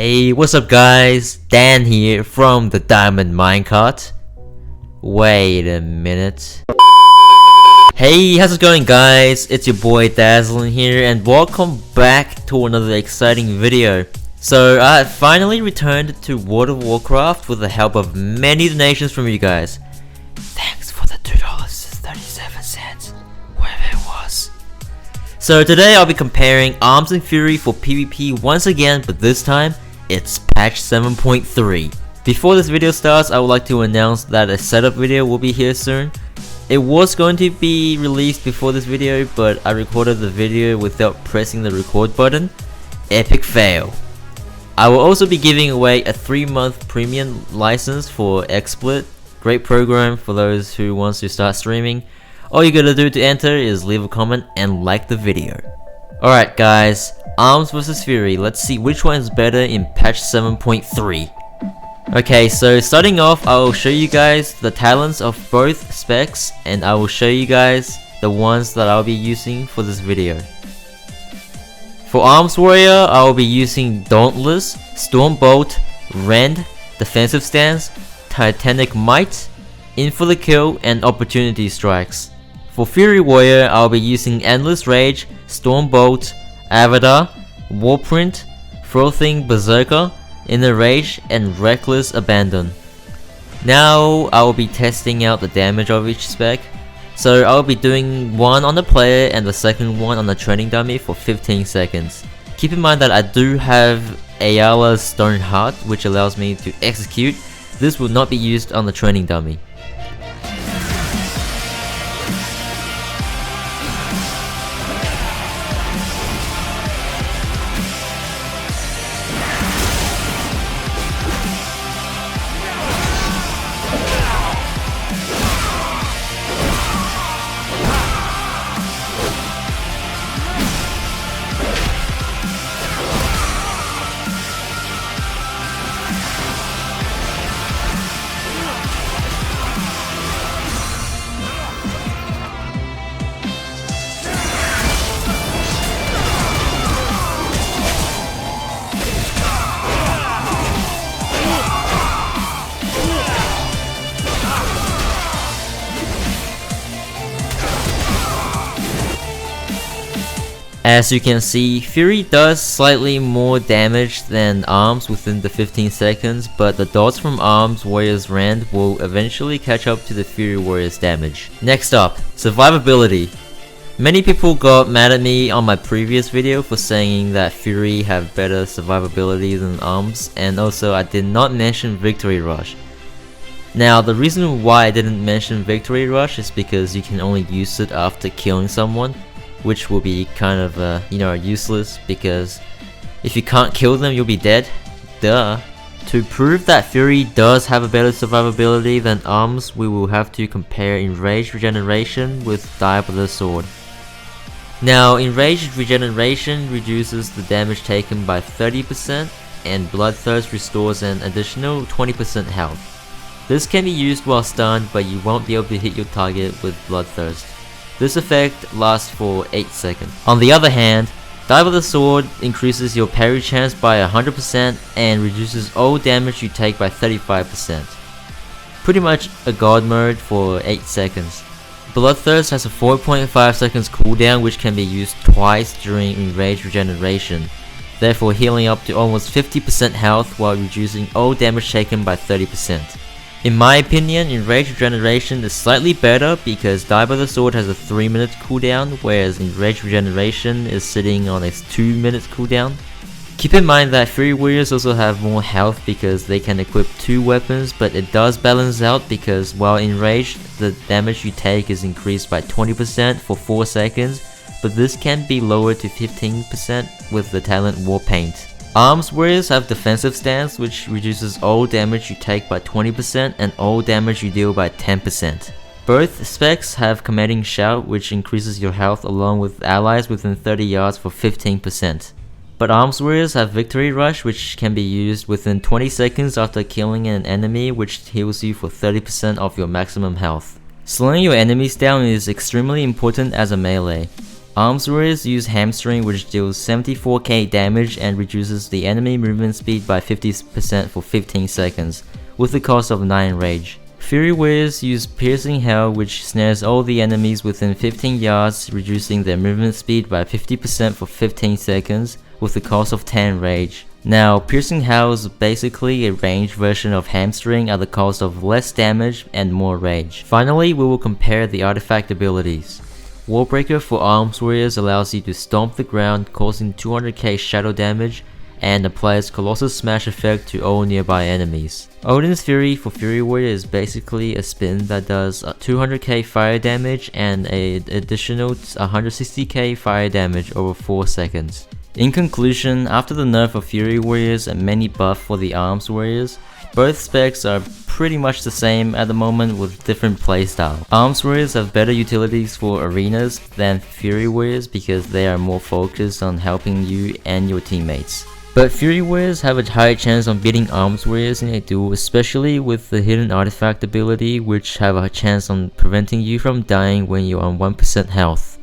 Hey, what's up guys? Dan here from the Diamond Minecart. Wait a minute. Hey, how's it going guys? It's your boy Dazzlin here and welcome back to another exciting video. So I finally returned to World of Warcraft with the help of many donations from you guys. Thanks for the $2.37, wherever it was. So today I'll be comparing Arms and Fury for PvP once again, but this time it's patch 7.3. Before this video starts, I would like to announce that a setup video will be here soon. It was going to be released before this video, but I recorded the video without pressing the record button. Epic fail. I will also be giving away a 3-month premium license for XSplit. Great program for those who wants to start streaming. All you gotta do to enter is leave a comment and like the video. Alright guys, Arms vs Fury, let's see which one is better in patch 7.3. Okay, so starting off, I will show you guys the talents of both specs and I will show you guys the ones that I'll be using for this video. For Arms Warrior, I will be using Dauntless, Stormbolt, Rend, Defensive Stance, Titanic Might, In for the Kill, and Opportunity Strikes. For Fury Warrior, I'll be using Endless Rage, Stormbolt, Avatar, Warprint, Frothing Berserker, Inner Rage, and Reckless Abandon. Now I will be testing out the damage of each spec. So I'll be doing one on the player and the second one on the training dummy for 15 seconds. Keep in mind that I do have Ayala's Stone Heart, which allows me to execute. This will not be used on the training dummy. As you can see, Fury does slightly more damage than Arms within the 15 seconds, but the dots from Arms Warrior's Rend will eventually catch up to the Fury Warrior's damage. Next up, survivability. Many people got mad at me on my previous video for saying that Fury have better survivability than Arms, and also I did not mention Victory Rush. Now the reason why I didn't mention Victory Rush is because you can only use it after killing someone, which will be kind of useless because if you can't kill them you'll be dead. Duh. To prove that Fury does have a better survivability than Arms, we will have to compare Enraged Regeneration with Dive with the Sword. Now Enraged Regeneration reduces the damage taken by 30% and Bloodthirst restores an additional 20% health. This can be used while stunned, but you won't be able to hit your target with Bloodthirst. This effect lasts for 8 seconds. On the other hand, Dive with the Sword increases your parry chance by 100% and reduces all damage you take by 35%. Pretty much a god mode for 8 seconds. Bloodthirst has a 4.5 seconds cooldown which can be used twice during Enraged Regeneration, therefore healing up to almost 50% health while reducing all damage taken by 30%. In my opinion, Enraged Regeneration is slightly better because Dive with the Sword has a 3-minute cooldown, whereas Enraged Regeneration is sitting on a 2-minute cooldown. Keep in mind that Fury Warriors also have more health because they can equip 2 weapons, but it does balance out because while enraged, the damage you take is increased by 20% for 4 seconds, but this can be lowered to 15% with the talent Warpaint. Arms Warriors have Defensive Stance, which reduces all damage you take by 20% and all damage you deal by 10%. Both specs have Commanding Shout, which increases your health along with allies within 30 yards for 15%. But Arms Warriors have Victory Rush, which can be used within 20 seconds after killing an enemy, which heals you for 30% of your maximum health. Slowing your enemies down is extremely important as a melee. Arms Warriors use Hamstring, which deals 74k damage and reduces the enemy movement speed by 50% for 15 seconds, with the cost of 9 rage. Fury Warriors use Piercing Hail, which snares all the enemies within 15 yards, reducing their movement speed by 50% for 15 seconds, with the cost of 10 rage. Now, Piercing Hail is basically a ranged version of Hamstring at the cost of less damage and more rage. Finally, we will compare the artifact abilities. Wallbreaker for Arms Warriors allows you to stomp the ground, causing 200k shadow damage, and applies Colossus Smash effect to all nearby enemies. Odin's Fury for Fury Warrior is basically a spin that does 200k fire damage and an additional 160k fire damage over 4 seconds. In conclusion, after the nerf of Fury Warriors and many buff for the Arms Warriors, both specs are pretty much the same at the moment with different playstyle. Arms Warriors have better utilities for arenas than Fury Warriors because they are more focused on helping you and your teammates. But Fury Warriors have a higher chance on beating Arms Warriors in a duel, especially with the hidden artifact ability, which have a chance on preventing you from dying when you're on 1% health.